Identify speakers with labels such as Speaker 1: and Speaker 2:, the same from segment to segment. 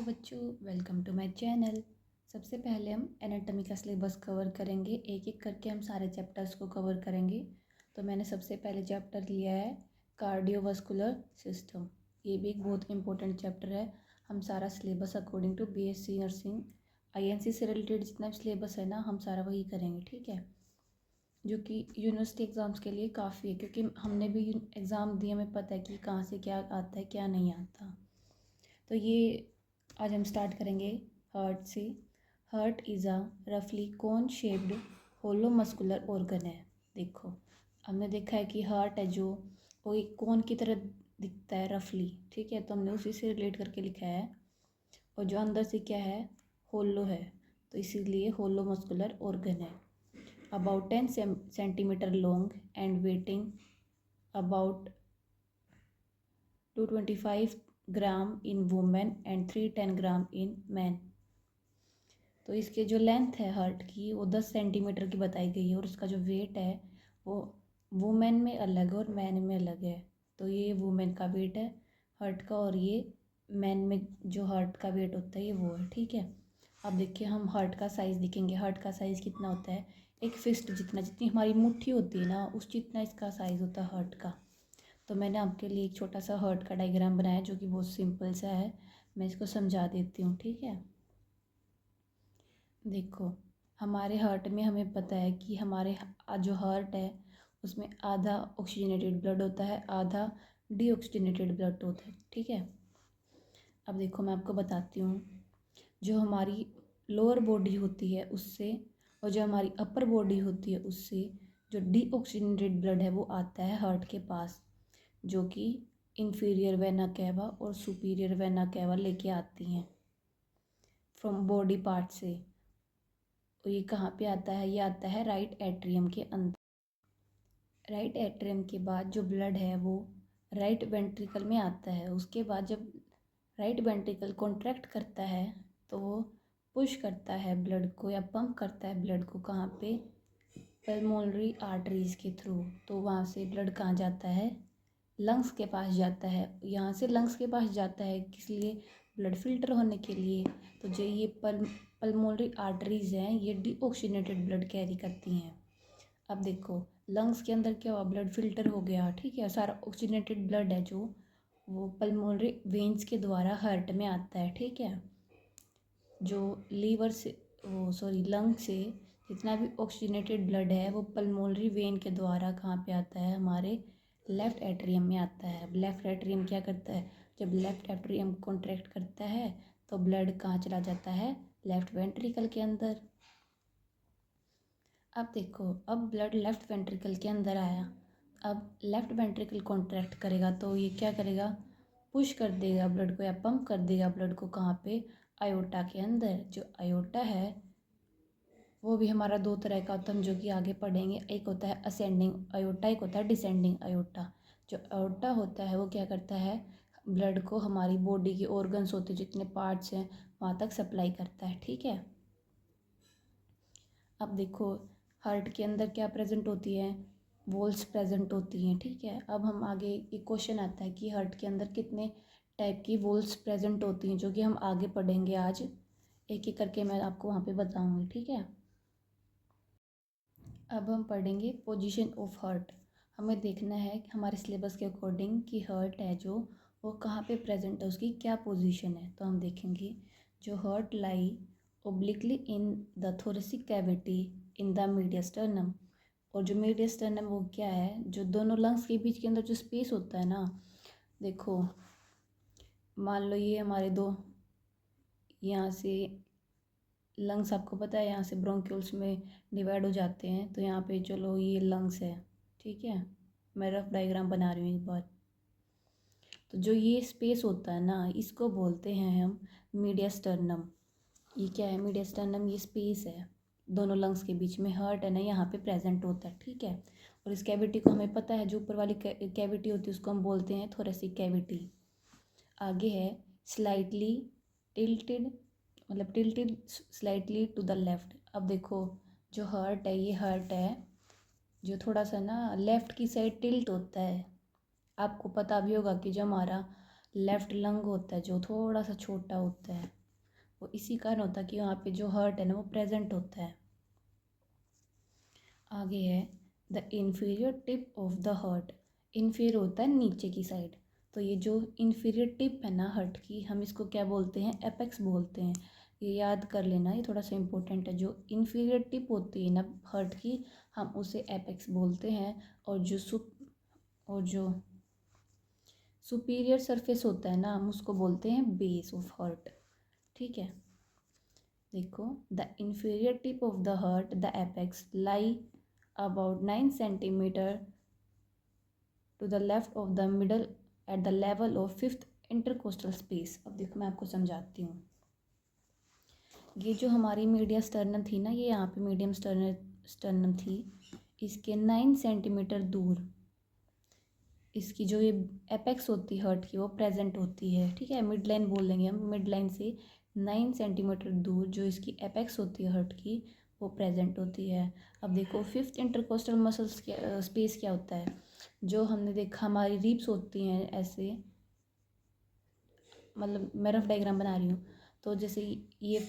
Speaker 1: बच्चों, welcome to my channel. सबसे पहले हम एनाटॉमी का सिलेबस कवर करेंगे। एक एक करके हम सारे चैप्टर्स को कवर करेंगे। तो मैंने सबसे पहले चैप्टर लिया है कार्डियोवास्कुलर सिस्टम। ये भी एक बहुत इंपॉर्टेंट चैप्टर है। हम सारा syllabus according to BSc nursing INC से रिलेटेड जितना भी सिलेबस है ना, हम सारा वही करेंगे, ठीक है। जो कि यूनिवर्सिटी एग्ज़ाम्स के लिए काफ़ी है, क्योंकि हमने भी एग्ज़ाम दिए, हमें पता है कि कहाँ से क्या आता है क्या नहीं आता। तो ये आज हम स्टार्ट करेंगे हार्ट से। हार्ट इज़ अ रफली कोन शेप्ड होलो मस्कुलर ऑर्गन है। देखो, हमने देखा है कि हार्ट है जो वो एक कोन की तरह दिखता है रफली, ठीक है। तो हमने उसी से रिलेट करके लिखा है। और जो अंदर से क्या है, होलो है, तो इसीलिए होलो मस्कुलर ऑर्गन है। About 10 centimetre long and waiting about 225 gram in women and 310 gram in man. तो इसके जो लेंथ है हार्ट की वो 10 सेंटीमीटर की बताई गई है, और उसका जो वेट है वो वुमेन में अलग है और मैन में अलग है। तो ये वुमेन का वेट है हार्ट का, और ये मैन में जो हार्ट का वेट होता है ये वो है, ठीक है। अब देखिए, हम हार्ट का साइज़ देखेंगे। हार्ट का साइज़ कितना होता है, एक फिस्ट जितना, जितनी हमारी मुट्ठी होती है ना, उस जितना इसका साइज़ होता है हार्ट का। तो मैंने आपके लिए एक छोटा सा हार्ट का डायग्राम बनाया जो कि बहुत सिंपल सा है। मैं इसको समझा देती हूँ, ठीक है। देखो, हमारे हार्ट में हमें पता है कि हमारे जो हार्ट है उसमें आधा ऑक्सीजनेटेड ब्लड होता है, आधा डीऑक्सीजनेटेड ब्लड होता है, ठीक है। अब देखो, मैं आपको बताती हूँ। जो हमारी लोअर बॉडी होती है उससे और जो हमारी अपर बॉडी होती है उससे जो डीऑक्सीजनेटेड ब्लड है वो आता है हार्ट के पास, जो कि इंफीरियर वेना कैवा और सुपीरियर वेना कैवा लेके आती हैं फ्रॉम बॉडी पार्ट से। और ये कहाँ पे आता है, ये आता है राइट एट्रियम के अंदर। राइट एट्रियम के बाद जो ब्लड है वो राइट वेंट्रिकल में आता है। उसके बाद जब राइट वेंट्रिकल कॉन्ट्रैक्ट करता है तो वो पुश करता है ब्लड को या पंप करता है ब्लड को, कहाँ पे, पल्मोनरी आर्टरीज़ के थ्रू। तो वहाँ से ब्लड कहाँ जाता है, लंग्स के पास जाता है। यहाँ से लंग्स के पास जाता है किस लिए, ब्लड फिल्टर होने के लिए। तो जो ये पल्मोनरी आर्टरीज़ हैं ये डीऑक्सीजनेटेड ब्लड कैरी करती हैं। अब देखो, लंग्स के अंदर क्या हुआ, ब्लड फिल्टर हो गया, ठीक है। सारा ऑक्सीजनेटेड ब्लड है जो वो पल्मोनरी वेन्स के द्वारा हार्ट में आता है, ठीक है। जो लीवर से लंग से जितना भी ऑक्सीजनेटेड ब्लड है वो पल्मोनरी वेन के द्वारा कहाँ पे आता है, हमारे लेफ़्ट एट्रियम में आता है। लेफ़्ट एट्रियम क्या करता है, जब लेफ़्ट एट्रियम कॉन्ट्रैक्ट करता है तो ब्लड कहाँ चला जाता है, लेफ़्ट वेंट्रिकल के अंदर। अब देखो, अब ब्लड लेफ़्ट वेंट्रिकल के अंदर आया। अब लेफ़्ट वेंट्रिकल कॉन्ट्रैक्ट करेगा तो ये क्या करेगा, पुश कर देगा ब्लड को या पंप कर देगा ब्लड को, कहाँ पे, आयोटा के अंदर। जो आयोटा है वो भी हमारा दो तरह का होता है, हम जो कि आगे पढ़ेंगे। एक होता है असेंडिंग आयोटा, एक होता है डिसेंडिंग आयोटा। जो आयोटा होता है वो क्या करता है, ब्लड को हमारी बॉडी के ऑर्गन्स होते हैं, जितने पार्ट्स हैं वहाँ तक सप्लाई करता है, ठीक है। अब देखो, हार्ट के अंदर क्या प्रेजेंट होती है, वॉल्स प्रेजेंट होती हैं, ठीक है। अब हम आगे एक क्वेश्चन आता है कि हार्ट के अंदर कितने टाइप की वॉल्स प्रेजेंट होती हैं, जो कि हम आगे पढ़ेंगे आज। एक एक करके मैं आपको वहाँ पे बताऊँगी, ठीक है। अब हम पढ़ेंगे पोजीशन ऑफ हार्ट। हमें देखना है कि हमारे सिलेबस के अकॉर्डिंग कि हार्ट है जो वो कहाँ पे प्रेजेंट है, उसकी क्या पोजीशन है। तो हम देखेंगे, जो heart lie obliquely in the thoracic cavity in the mediastinum. और जो मीडियस्टर्नम वो क्या है, जो दोनों लंग्स के बीच के अंदर जो स्पेस होता है ना, देखो मान लो ये हमारे दो, यहाँ से लंग्स आपको पता है यहाँ से ब्रोंक्यूल्स में डिवाइड हो जाते हैं। तो यहाँ पे चलो ये लंग्स है, ठीक है। मैं रफ डायग्राम बना रही हूँ एक बार। तो जो ये स्पेस होता है ना, इसको बोलते हैं हम मीडियस्टर्नम। ये क्या है, मीडियस्टर्नम ये स्पेस है दोनों लंग्स के बीच में। हार्ट है ना यहाँ पे प्रेजेंट होता है, ठीक है। और इस कैविटी को हमें पता है, जो ऊपर वाली कैविटी होती है उसको हम बोलते हैं थोरेसिक कैविटी। आगे है स्लाइटली टिल्टेड, मतलब tilted slightly to the left. अब देखो, जो हार्ट है ये हार्ट है जो थोड़ा सा ना लेफ़्ट की साइड टिल्ट होता है। आपको पता भी होगा कि जो हमारा लेफ़्ट लंग होता है जो थोड़ा सा छोटा होता है, वो इसी कारण होता है कि वहाँ पे जो हार्ट है ना वो प्रेजेंट होता है। आगे है the inferior tip of the heart. Inferior होता है नीचे की साइड, तो ये जो इन्फीरियर टिप है ना हार्ट की, हम इसको क्या बोलते हैं, एपेक्स बोलते हैं। ये याद कर लेना, ये थोड़ा सा इंपॉर्टेंट है। जो इन्फीरियर टिप होती है ना हार्ट की, हम उसे एपेक्स बोलते हैं। और जो सुपीरियर सरफेस होता है ना, हम उसको बोलते हैं बेस ऑफ हार्ट। ठीक है, देखो the inferior tip of the heart the apex lie about 9 centimeter to the left of the middle at the level of fifth intercostal space। अब देखो मैं आपको समझाती हूँ। ये जो हमारी मीडिया स्टर्नम थी ना, ये यहाँ पे मीडियम स्टर्नम थी, इसके 9 सेंटीमीटर दूर इसकी जो ये एपेक्स होती है हार्ट की वो प्रेजेंट होती है। ठीक है, मिड लाइन बोल देंगे हम, मिड लाइन से 9 सेंटीमीटर दूर जो इसकी एपेक्स होती है हार्ट की वो प्रेजेंट होती है। अब देखो फिफ्थ इंटरकोस्टल मसल्स स्पेस क्या होता है। जो हमने देखा हमारी रिब्स होती हैं ऐसे, मतलब मैं रफ डायग्राम बना रही हूँ, तो जैसे ये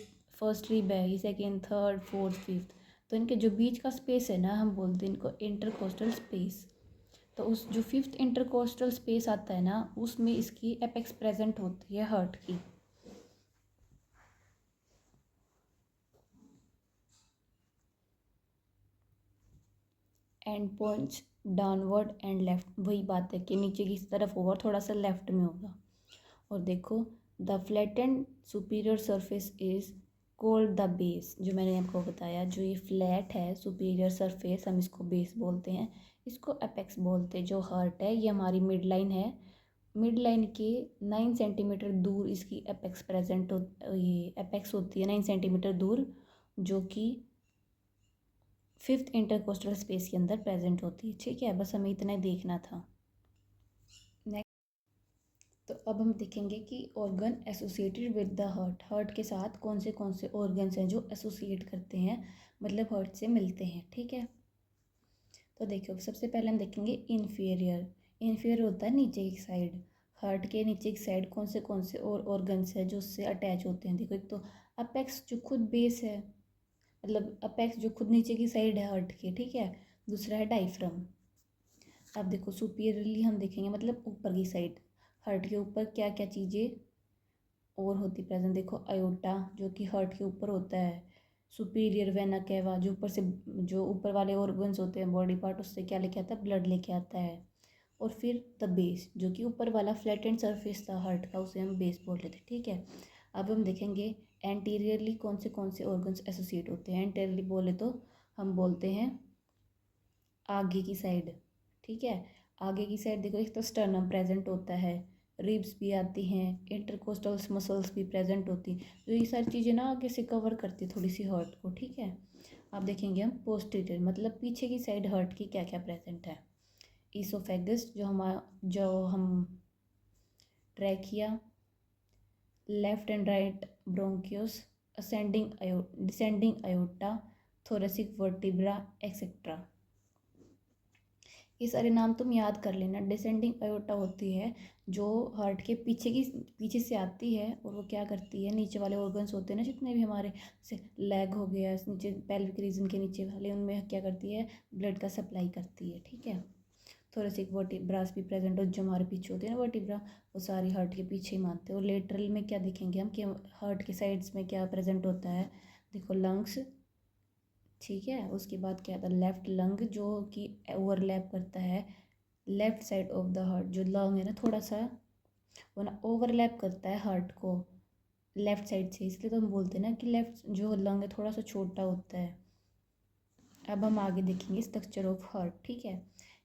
Speaker 1: फर्स्ट रिब है, ये सेकेंड, थर्ड, फोर्थ, फिफ्थ, तो इनके जो बीच का स्पेस है ना हम बोलते हैं इनको इंटरकोस्टल स्पेस। तो उस जो फिफ्थ इंटरकोस्टल स्पेस आता है ना, उसमें इसकी एपेक्स प्रेजेंट होती है हार्ट की। And points downward and left, वही बात है कि नीचे की तरफ होगा, थोड़ा सा लेफ्ट में होगा। और देखो the flattened superior surface is cold the base. जो मैंने आपको बताया, जो ये फ्लैट है सुपीरियर सरफेस, हम इसको बेस बोलते हैं, इसको एपेक्स बोलते हैं। जो हार्ट है ये हमारी मिड लाइन है, मिड लाइन के 9 सेंटीमीटर दूर इसकी एपेक्स प्रेजेंट हो, ये एपेक्स होती है 9 सेंटीमीटर दूर, जो कि फिफ्थ इंटरकोस्टल स्पेस के अंदर प्रेजेंट होती है। ठीक है, बस हमें इतना ही देखना था। तो अब हम देखेंगे कि organ associated with the heart, heart के साथ कौन से ऑर्गन्स हैं जो एसोसिएट करते हैं, मतलब हार्ट से मिलते हैं। ठीक है, तो देखो सबसे पहले हम देखेंगे इन्फीरियर। इन्फीरियर होता है नीचे की साइड, हार्ट के नीचे की साइड कौन से और ऑर्गन्स है जो उससे अटैच होते हैं। देखो एक तो अपेक्स जो खुद बेस है, मतलब अपेक्स जो खुद नीचे की साइड है हार्ट के। ठीक है, दूसरा है डायफ्राम। अब देखो सुपीरियरली हम देखेंगे, मतलब ऊपर की साइड, हार्ट के ऊपर क्या क्या चीज़ें और होती प्रेजेंट। देखो अयोटा जो कि हार्ट के ऊपर होता है, सुपीरियर वेना केवा जो ऊपर से, जो ऊपर वाले ऑर्गन्स होते हैं बॉडी पार्ट, उससे क्या लेके आता है, ब्लड लेके आता है। और फिर द बेस जो कि ऊपर वाला फ्लैटेंड सरफेस था हार्ट का, उसे हम बेस बोल लेते हैं। ठीक है, अब हम देखेंगे एंटीरियरली कौन से ऑर्गन्स एसोसिएट होते हैं। एंटीरियरली बोले तो हम बोलते हैं आगे की साइड। ठीक है, आगे की साइड देखो एक तो स्टर्नम प्रेजेंट होता है, रिब्स भी आती हैं, इंटरकोस्टल मसल्स भी प्रेजेंट होती हैं। तो ये सारी चीज़ें ना आगे से कवर करती थोड़ी सी हार्ट को। ठीक है, अब देखेंगे हम पोस्टीरियर, मतलब पीछे की साइड हार्ट की क्या क्या प्रेजेंट है। ईसोफेगस जो हम trachea, left and right bronchioles, descending aorta, thoracic vertebra etcetera. ये सारे नाम तुम याद कर लेना। डिसेंडिंग अयोटा होती है जो हार्ट के पीछे से आती है, और वो क्या करती है, नीचे वाले ऑर्गन्स होते हैं ना जितने भी हमारे, जैसे लेग हो गया, नीचे पेल्विक रीजन के नीचे वाले, उनमें क्या करती है, ब्लड का सप्लाई करती है। ठीक है, थोरेसिक वर्टिब्रास भी प्रेजेंट हो, जो हमारे पीछे होते हैं ना वर्टिब्रा, वो सारी हार्ट के पीछे ही मानते हैं। और लेटरल में क्या देखेंगे हम कि हार्ट के साइड्स में क्या प्रेजेंट होता है। देखो लंग्स, ठीक है, उसके बाद क्या था, लेफ्ट लंग जो कि ओवरलैप करता है left side of the heart. जो लंग है ना थोड़ा सा वो ना ओवरलैप करता है हार्ट को लेफ्ट साइड से, इसलिए तो हम बोलते हैं ना कि लेफ्ट जो लंग है थोड़ा सा छोटा होता है। अब हम आगे देखेंगे स्ट्रक्चर ऑफ हार्ट। ठीक है,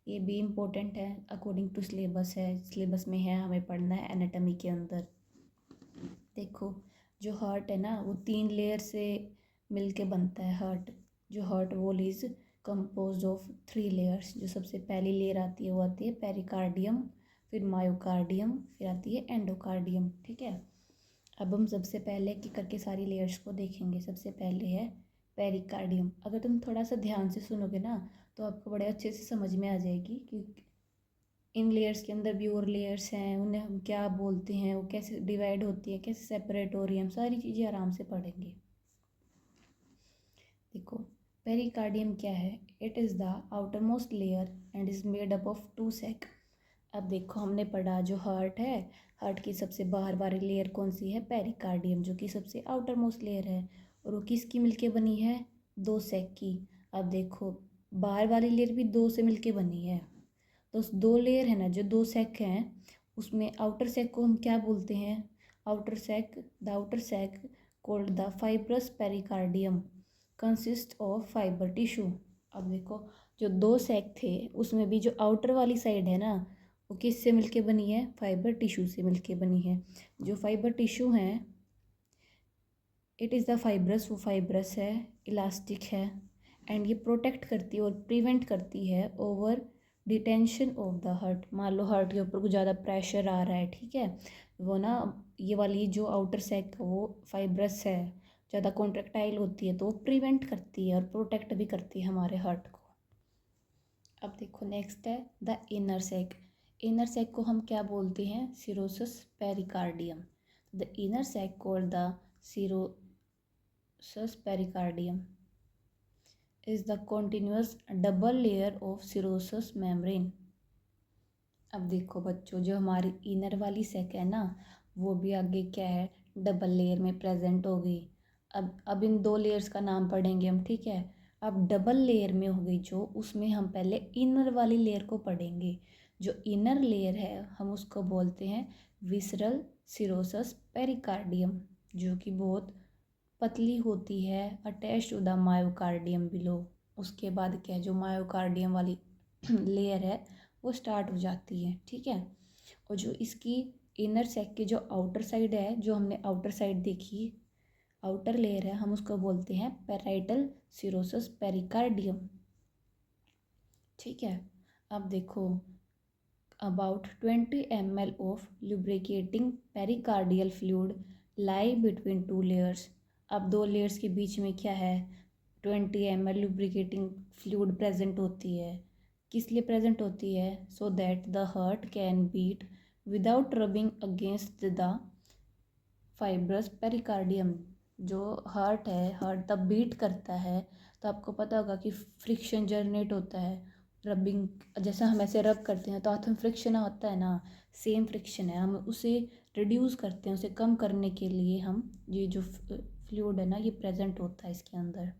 Speaker 1: ये भी इम्पोर्टेंट है, अकॉर्डिंग टू सिलेबस है, सिलेबस में है, हमें पढ़ना है एनाटॉमी के अंदर। देखो जो हार्ट है ना वो 3 लेयर से मिलके बनता है हार्ट। जो heart wall is compose of 3 layers. जो सबसे पहली लेयर आती है वो आती है पेरिकार्डियम, फिर मायोकार्डियम, फिर आती है एंडोकार्डियम। ठीक है, अब हम सबसे पहले की करके सारी लेयर्स को देखेंगे। सबसे पहले है पेरिकार्डियम। अगर तुम थोड़ा सा ध्यान से सुनोगे ना तो आपको बड़े अच्छे से समझ में आ जाएगी, क्योंकि इन लेयर्स के अंदर भी और लेयर्स हैं, उन्हें हम क्या बोलते हैं, वो कैसे डिवाइड होती है, कैसे सेपरेट हो रही है, हम सारी चीज़ें आराम से पढ़ेंगे। देखो पेरिकार्डियम क्या है, it is the outer most layer and is made up of two sac. अब देखो हमने पढ़ा जो हार्ट है, हार्ट की सबसे बाहर वाली लेयर कौन सी है, पेरिकार्डियम, जो कि सबसे आउटर मोस्ट लेयर है, और वो किसकी मिलके बनी है, दो सैक की। अब देखो बाहर वाली लेयर भी दो से मिलके बनी है, तो उस दो लेयर है ना, जो दो सैक हैं उसमें आउटर सैक को हम क्या बोलते हैं, outer sac called the fibrous pericardium consist of fibre tissue. अब देखो जो दो सैक थे उसमें भी जो आउटर वाली साइड है ना, वो किससे मिलके बनी है, फाइबर टिश्यू से मिलके बनी है। जो फाइबर टिश्यू है, इट इज़ द फाइब्रस, वो फाइब्रस है, इलास्टिक है, एंड ये प्रोटेक्ट करती है और प्रिवेंट करती है over detention of the heart. मान लो हार्ट के ऊपर कुछ ज़्यादा प्रेशर आ रहा है, ठीक है, वो ना ये वाली जो आउटर सैक वो फाइब्रस है, ज़्यादा कॉन्ट्रेक्टाइल होती है, तो वो प्रिवेंट करती है और प्रोटेक्ट भी करती है हमारे हार्ट को। अब देखो नेक्स्ट है the inner sac. Inner sac को हम क्या बोलते हैं, serous pericardium. The inner sac called the serous pericardium is the continuous double layer of serous membrane। अब देखो बच्चों जो हमारी इनर वाली सैक है ना, वो भी आगे क्या है, डबल लेयर में प्रेजेंट हो गई। अब इन दो लेयर्स का नाम पढ़ेंगे हम, ठीक है। अब डबल लेयर में हो गई जो, उसमें हम पहले इनर वाली लेयर को पढ़ेंगे। जो इनर लेयर है हम उसको बोलते हैं विसरल सिरोसस पेरिकार्डियम, जो कि बहुत पतली होती है, attach to the myocardium below. उसके बाद क्या है, जो मायोकार्डियम वाली लेयर है वो स्टार्ट हो जाती है, ठीक है। और जो इसकी इनर सैक की जो आउटर साइड है, जो हमने आउटर साइड देखी, आउटर लेयर है, हम उसको बोलते हैं पेराइटल सिरोसिस पेरिकार्डियम, ठीक है। अब देखो about 20 ml of lubricating pericardial fluid lie between two layers। अब दो लेयर्स के बीच में क्या है, 20 ml lubricating fluid प्रेजेंट होती है। किस लिए प्रेजेंट होती है, so that the heart can beat without rubbing against the fibrous pericardium. जो हार्ट है, हार्ट तब बीट करता है, तो आपको पता होगा कि फ्रिक्शन जनरेट होता है, रबिंग, जैसा हम ऐसे रब करते हैं तो हाथ में फ्रिक्शन होता है ना, सेम फ्रिक्शन है, हम उसे रिड्यूस करते हैं, उसे कम करने के लिए हम ये जो फ्लूइड है ना, ये प्रेजेंट होता है इसके अंदर।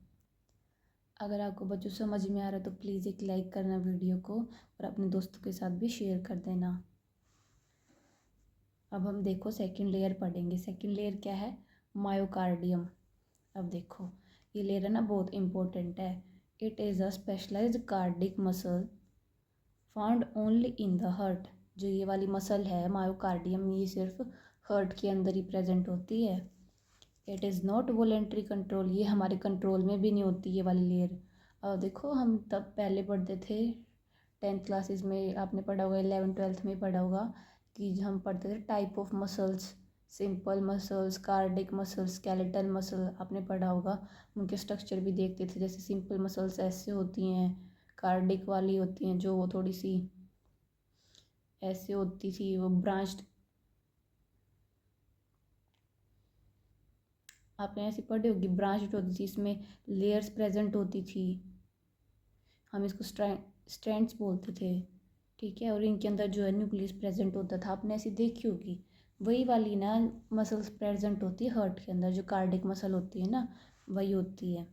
Speaker 1: अगर आपको बच्चों समझ में आ रहा है तो प्लीज़ एक लाइक करना वीडियो को, और अपने दोस्तों के साथ भी शेयर कर देना। अब हम देखो सेकंड लेयर पढ़ेंगे। सेकंड लेयर क्या है, मायोकार्डियम। अब देखो ये लेयर है ना, बहुत इंपॉर्टेंट है। It is a specialised cardiac muscle found only in the heart. जो ये वाली मसल है मायोकार्डियम, ये सिर्फ हार्ट के अंदर ही प्रेजेंट होती है। It is not voluntary control, ये हमारे कंट्रोल में भी नहीं होती ये वाली लेयर। और देखो हम तब पहले पढ़ते थे 10th क्लासेस में, आपने पढ़ा होगा 11th 12th में पढ़ा होगा कि हम पढ़ते थे type of muscles, simple muscles, cardiac muscles, skeletal muscle, आपने पढ़ा होगा। उनके स्ट्रक्चर भी देखते थे, जैसे सिंपल मसल्स ऐसे होती हैं, कार्डिक वाली होती हैं जो वो थोड़ी सी ऐसे होती थी, वो ब्रांच्ड, आपने ऐसी पढ़ी होगी, ब्रांच्ड होती थी, इसमें लेयर्स प्रेजेंट होती थी, हम इसको स्ट्रैंड्स बोलते थे, ठीक है। और इनके अंदर जो है न्यूक्लियस प्रेजेंट होता था, आपने ऐसी देखी होगी। वही वाली ना मसल्स प्रेजेंट होती है हार्ट के अंदर, जो कार्डिक मसल होती है ना, वही होती है।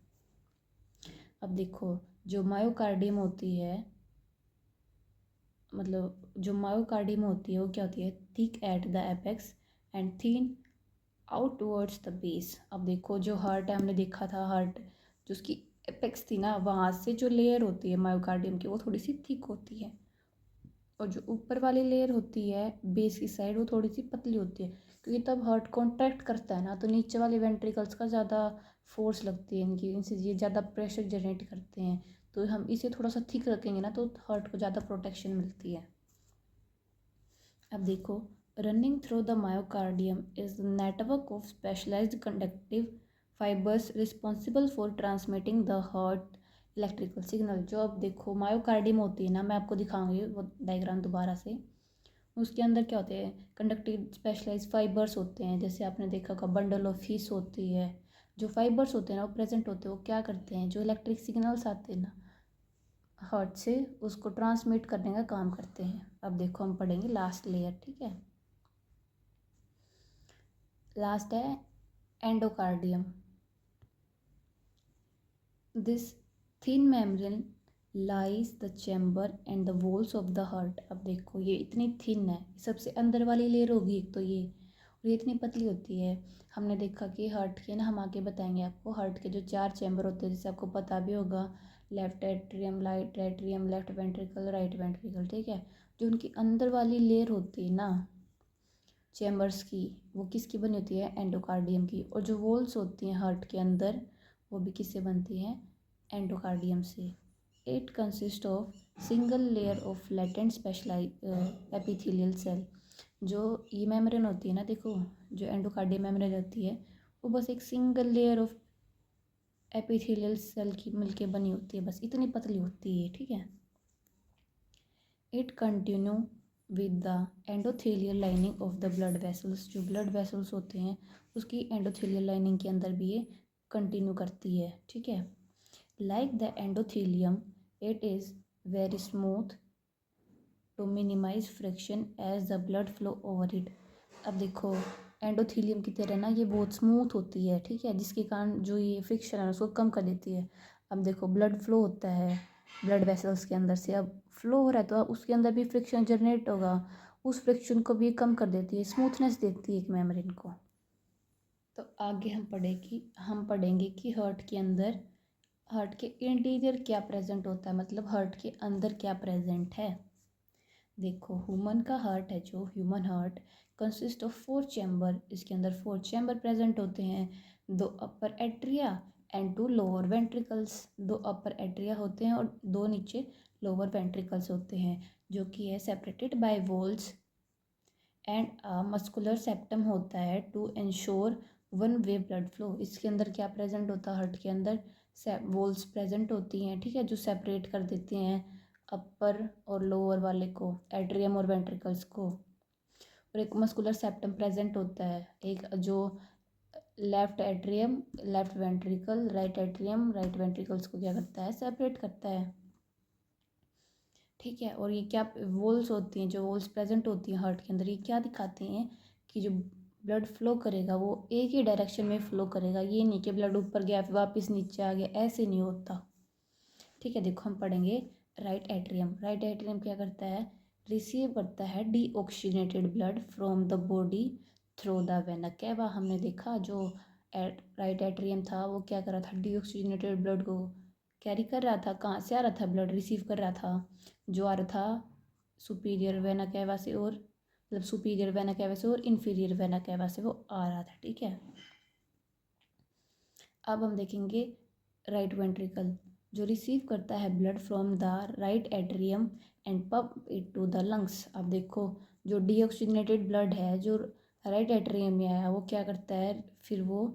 Speaker 1: अब देखो जो मायोकार्डियम होती है, मतलब जो मायोकार्डियम होती है वो क्या होती है, thick at the apex and thin out towards the base. अब देखो जो हार्ट है, हमने देखा था हार्ट जो उसकी एपेक्स थी ना, वहाँ से जो लेयर होती है मायोकार्डियम की वो थोड़ी सी थिक होती है, और जो ऊपर वाली लेयर होती है बेस की साइड, वो थोड़ी सी पतली होती है, क्योंकि तब हार्ट कॉन्ट्रैक्ट करता है ना, तो नीचे वाले वेंट्रिकल्स का ज़्यादा फोर्स लगती है इनकी, इनसे ये ज़्यादा प्रेशर जनरेट करते हैं, तो हम इसे थोड़ा सा थिक रखेंगे ना, तो हार्ट को ज़्यादा प्रोटेक्शन मिलती है। अब देखो running through the myocardium is network of specialised conductive fibers responsible for transmitting the heart electrical signal जो अब देखो मायोकार्डियम होती है ना, मैं आपको दिखाऊंगी वो डायग्राम दोबारा से। उसके अंदर क्या होते हैं, कंडक्टिव स्पेशलाइज फाइबर्स होते हैं, जैसे आपने देखा होगा बंडल ऑफ फीस होती है। जो फाइबर्स होते हैं ना वो प्रेजेंट होते हैं, वो क्या करते हैं, जो इलेक्ट्रिक सिग्नल्स आते हैं ना हार्ट से, उसको ट्रांसमिट करने का काम करते हैं। अब देखो हम पढ़ेंगे लास्ट लेयर, ठीक है। लास्ट है endocardium. This thin membrane lies the chamber and the walls of the heart. अब देखो ये इतनी थिन है, सबसे अंदर वाली लेयर होगी एक तो ये, और ये इतनी पतली होती है। हमने देखा कि हार्ट के ना, हम आगे बताएंगे आपको, हार्ट के जो 4 चैम्बर होते हैं, जैसे आपको पता भी होगा, left atrium, right atrium, left ventricle, right ventricle, ठीक है। जो उनकी अंदर वाली लेयर होती है ना चैम्बर्स की, वो किसकी बनी होती है, एंडोकार्डियम की। और जो वॉल्स होती हैं हार्ट के अंदर, वो भी किससे बनती हैं, एंडोकार्डियम से। It consist of single layer of latent specialise epithelial cell. जो ये मेम्ब्रेन होती है ना, देखो जो एंडोकार्डियम मेम्ब्रेन होती है, वो बस एक single layer of epithelial cell की मिलके बनी होती है, बस इतनी पतली होती है, ठीक है। It continue with the endothelial lining of the blood vessels. जो ब्लड वेसल्स होते हैं उसकी एंडोथेलियल लाइनिंग के अंदर भी ये कंटिन्यू करती है, ठीक है। Like the endothelium it is very smooth to minimise friction as the blood flow over it. अब देखो एंडोथेलियम की तरह ना ये बहुत स्मूथ होती है, ठीक है, जिसके कारण जो ये फ्रिक्शन है उसको कम कर देती है। अब देखो ब्लड फ्लो होता है ब्लड वेसल्स के अंदर से, अब फ्लो हो रहा है तो अब उसके अंदर भी फ्रिक्शन जनरेट होगा, उस फ्रिक्शन को भी कम कर देती है, स्मूथनेस देती है एक मेम्ब्रेन को। तो आगे हम पढ़ेंगे कि हार्ट के अंदर, हार्ट के इंटीरियर क्या प्रेजेंट होता है, मतलब हार्ट के अंदर क्या प्रेजेंट है। देखो ह्यूमन का हार्ट है, जो human heart consist of 4 chamber. इसके अंदर 4 चैम्बर प्रेजेंट होते हैं, 2 upper atria and 2 lower ventricles. 2 upper atria होते हैं और 2 नीचे लोअर वेंट्रिकल्स होते हैं, जो कि है separated by walls and muscular septum होता है to ensure one way blood flow. इसके अंदर क्या प्रेजेंट होता है, हार्ट के अंदर वॉल्स प्रेजेंट होती हैं, ठीक है, जो सेपरेट कर देते हैं अपर और लोअर वाले को, एट्रियम और वेंट्रिकल्स को। और एक मस्कुलर सेप्टम प्रेजेंट होता है, एक जो left atrium, left ventricle, right atrium, right ventricles को क्या करता है, सेपरेट करता है, ठीक है। और ये क्या वॉल्स होती हैं, जो वॉल्स प्रेजेंट होती हैं हार्ट के अंदर, ये क्या दिखाते हैं कि जो ब्लड फ्लो करेगा वो एक ही डायरेक्शन में फ्लो करेगा, ये नहीं कि ब्लड ऊपर गया फिर वापस नीचे आ गया, ऐसे नहीं होता, ठीक है। देखो हम पढ़ेंगे राइट एट्रियम। राइट एट्रियम क्या करता है, रिसीव करता है deoxygenated blood from the body through the vena cava. हमने देखा जो राइट एट्रियम था वो क्या कर रहा था, डीऑक्सीजनेटेड ब्लड को कैरी कर रहा था, कहाँ से आ रहा था, ब्लड रिसीव कर रहा था, जो आ रहा था सुपीरियर वेना केवा से, और मतलब सुपीरियर वेना केवा से और इन्फीरियर वेना केवा से वो आ रहा था, ठीक है। अब हम देखेंगे राइट वेंट्रिकल, जो रिसीव करता है blood from the right atrium and pump it to the lungs. अब देखो जो डीऑक्सीजनेटेड ब्लड है जो राइट एट्रियम में आया, वो क्या करता है, फिर वो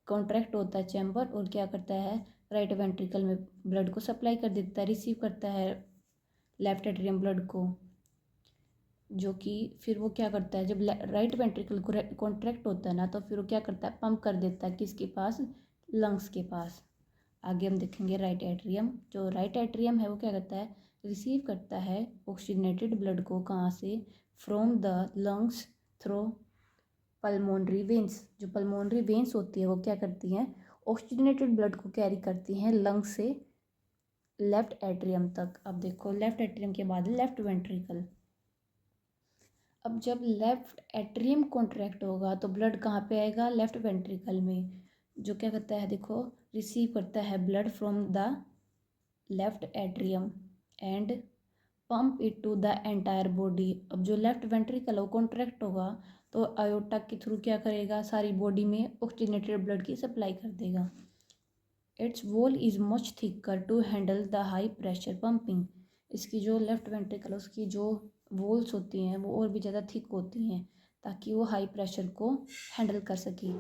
Speaker 1: कॉन्ट्रैक्ट होता है चैम्बर और क्या करता है, राइट वेंट्रिकल में ब्लड को सप्लाई कर देता है, रिसीव करता है लेफ्ट एट्रियम ब्लड को, जो कि फिर वो क्या करता है, जब राइट वेंट्रिकल को कॉन्ट्रैक्ट होता है ना, तो फिर वो क्या करता है, पंप कर देता है किसके पास, लंग्स के पास। आगे हम देखेंगे राइट एट्रियम। जो राइट एट्रियम है वो क्या करता है, रिसीव करता है ऑक्सीजनेटेड ब्लड को, कहाँ से, from the lungs through pulmonary veins. जो पल्मोनरी वेंस होती है वो क्या करती हैं, ऑक्सीजनेटेड ब्लड को कैरी करती हैं लंग्स से लेफ्ट एट्रियम तक। अब देखो लेफ्ट एट्रियम के बाद लेफ्ट वेंट्रिकल। अब जब लेफ्ट एट्रियम कॉन्ट्रैक्ट होगा तो ब्लड कहाँ पे आएगा, लेफ्ट वेंट्रिकल में, जो क्या करता है, देखो रिसीव करता है blood from the left atrium and pump it to the entire body. अब जो लेफ्ट वेंट्रिकल है वो कॉन्ट्रैक्ट होगा तो आयोटा के थ्रू क्या करेगा, सारी बॉडी में ऑक्सीजनेटेड ब्लड की सप्लाई कर देगा। Its wall is much thicker to handle the high pressure pumping. इसकी जो लेफ्ट वेंट्रिकल उसकी जो वॉल्स होती हैं वो और भी ज़्यादा थिक होती हैं, ताकि वो हाई प्रेशर को हैंडल कर सके।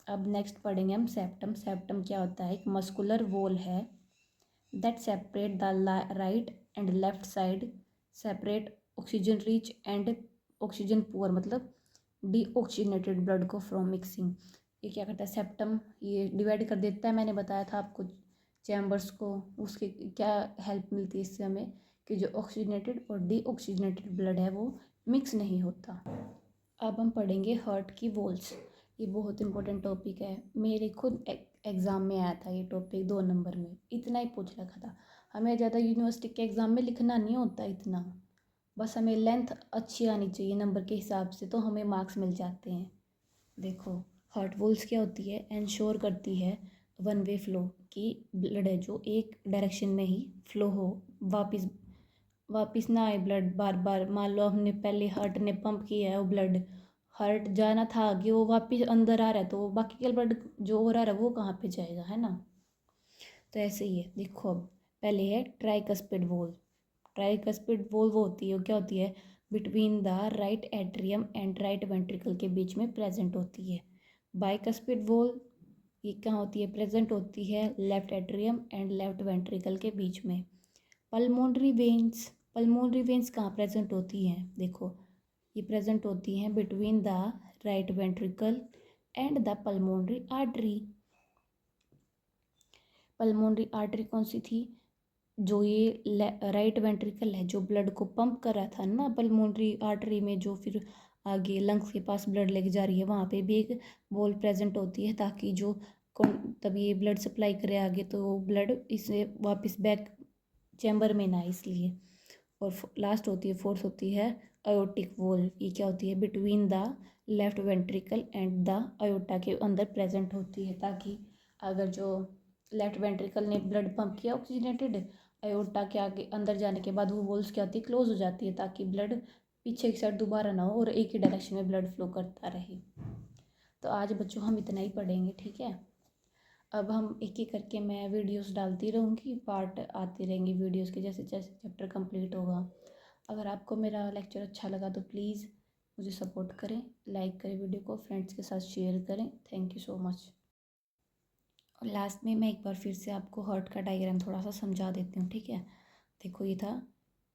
Speaker 1: अब नेक्स्ट पढ़ेंगे हम सेप्टम। सेप्टम क्या होता है, एक मस्कुलर वॉल है that separate the right and left side, separate oxygen rich and oxygen poor, मतलब डीऑक्सीजनेटेड ब्लड को फ्रॉम मिक्सिंग। ये क्या करता है, सेप्टम ये डिवाइड कर देता है, मैंने बताया था आपको चैम्बर्स को, उसके क्या हेल्प मिलती है इससे हमें कि जो ऑक्सीजनेटेड और डीऑक्सीजनेटेड ब्लड है वो मिक्स नहीं होता। अब हम पढ़ेंगे हार्ट की वॉल्स। ये बहुत इंपॉर्टेंट टॉपिक है, मेरे खुद एग्ज़ाम में आया था ये टॉपिक 2 नंबर में, इतना ही पूछ रखा था। हमें ज़्यादा यूनिवर्सिटी के एग्ज़ाम में लिखना नहीं होता इतना, बस हमें लेंथ अच्छी आनी चाहिए नंबर के हिसाब से, तो हमें मार्क्स मिल जाते हैं। देखो हार्ट वॉल्स क्या होती है, इंश्योर करती है वन वे फ्लो, कि ब्लड है जो एक डायरेक्शन में ही फ्लो हो, वापस वापस ना आए ब्लड बार बार। मान लो हमने पहले हार्ट ने पंप किया है वो ब्लड, हार्ट जाना था आगे, वो वापस अंदर आ रहा है, तो बाकी का ब्लड जो हो रहा है वो कहाँ पे जाएगा, है ना। तो ऐसे ही है। देखो अब पहले है ट्राइकस्पिड वॉल्व। ट्राइकस्पिड वॉल्व होती है, क्या होती है, between the right atrium and right ventricle के बीच में प्रेजेंट होती है। बाइकस्पिड वॉल्व ये कहाँ होती है, प्रेजेंट होती है left atrium and left ventricle के बीच में। पल्मोनरी वेन्स कहाँ प्रेजेंट होती हैं, देखो ये प्रेजेंट होती हैं between the right ventricle and the pulmonary artery. Pulmonary artery कौन सी थी, जो ये राइट वेंट्रिकल है जो ब्लड को पंप कर रहा था ना पल्मोनरी आर्टरी में, जो फिर आगे लंग्स के पास ब्लड लेके जा रही है, वहाँ पे भी एक वॉल प्रेजेंट होती है, ताकि जो तब ये ब्लड सप्लाई करे आगे, तो ब्लड इसे वापस बैक चैम्बर में ना आए इसलिए। और लास्ट होती है, फोर्थ होती है अयोटिक वॉल। ये क्या होती है, between the left ventricle and the aorta के अंदर प्रेजेंट होती है, ताकि अगर जो लेफ्ट वेंट्रिकल ने ब्लड पंप किया ऑक्सीजनेटेड, अयोटा के आगे अंदर जाने के बाद वो वॉल्स क्या होती है, क्लोज हो जाती है, ताकि ब्लड पीछे की साइड दोबारा ना हो और एक ही डायरेक्शन में ब्लड फ्लो करता रहे। तो आज बच्चों हम इतना ही पढ़ेंगे, ठीक है। अब हम एक एक करके मैं वीडियोस डालती रहूँगी, पार्ट आती रहेंगी वीडियोस के, जैसे जैसे चैप्टर कंप्लीट होगा। अगर आपको मेरा लेक्चर अच्छा लगा तो प्लीज़ मुझे सपोर्ट करें, लाइक करें वीडियो को, फ्रेंड्स के साथ शेयर करें। Thank you so much. और लास्ट में मैं एक बार फिर से आपको हार्ट का डायग्राम थोड़ा सा समझा देती हूँ, ठीक है। देखो ये था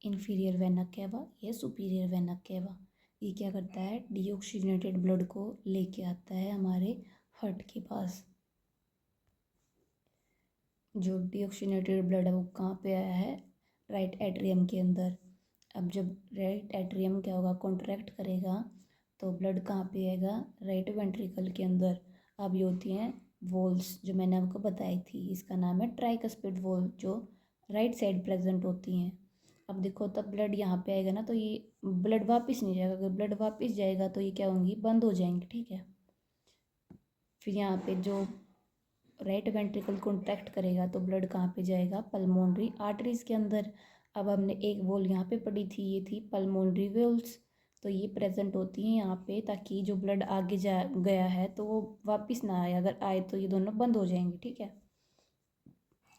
Speaker 1: इन्फीरियर वेना केवा, ये सुपीरियर वेना केवा। ये क्या करता है, डीऑक्सीजनेटेड ब्लड को लेके आता है हमारे हार्ट के पास। जो डीऑक्सीजनेटेड ब्लड है वो कहाँ पे आया है, राइट एट्रियम के अंदर। अब जब राइट एट्रियम क्या होगा, कॉन्ट्रैक्ट करेगा, तो ब्लड कहाँ पे आएगा, राइट वेंट्रिकल के अंदर। अब ये होती हैं वॉल्स जो मैंने आपको बताई थी, इसका नाम है ट्राइकस्पिड वॉल्व, जो राइट साइड प्रेजेंट होती हैं। अब देखो तब ब्लड यहाँ पे आएगा ना, तो ये ब्लड वापस नहीं जाएगा, अगर ब्लड वापस जाएगा तो ये क्या होंगी, बंद हो जाएंगी, ठीक है। फिर यहाँ पे जो राइट वेंट्रिकल कॉन्ट्रैक्ट करेगा तो ब्लड कहाँ पे जाएगा, पल्मोनरी आर्टरीज के अंदर। अब हमने एक वॉल यहाँ पे पढ़ी थी, ये थी पल्मोनरी वेल्स, तो ये प्रेजेंट होती हैं यहाँ पे, ताकि जो ब्लड आगे जा गया है तो वो वापस ना आए, अगर आए तो ये दोनों बंद हो जाएंगे, ठीक है।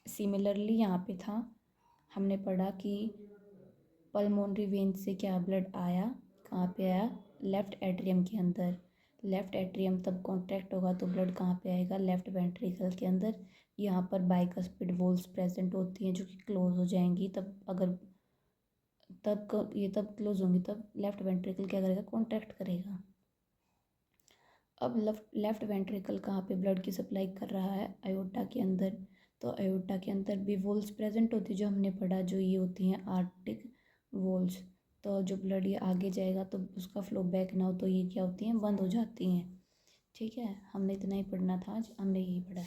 Speaker 1: सिमिलरली यहाँ पे था, हमने पढ़ा कि पल्मोनरी वेन से क्या ब्लड आया, कहाँ पे आया, लेफ्ट एट्रियम के अंदर। लेफ्ट एट्रियम तब कॉन्ट्रैक्ट होगा तो ब्लड कहाँ पे आएगा, लेफ्ट वेंट्रिकल के अंदर। यहाँ पर बाइकस्पिड वॉल्स प्रेजेंट होती हैं जो कि क्लोज हो जाएंगी, तब अगर ये तब क्लोज होंगी तब लेफ्ट वेंट्रिकल क्या करेगा, कॉन्ट्रैक्ट करेगा। अब लेफ्ट वेंट्रिकल कहाँ पे ब्लड की सप्लाई कर रहा है, अयोटा के अंदर। तो अयोटा के अंदर भी वॉल्स प्रेजेंट होती है, जो हमने पढ़ा, जो ये होती हैं आर्टिक वॉल्स। तो जो ब्लड ये आगे जाएगा तो उसका फ्लो बैक ना हो, तो ये क्या होती हैं, बंद हो जाती हैं, ठीक है। हमने इतना ही पढ़ना था आज, हमने यही पढ़ा।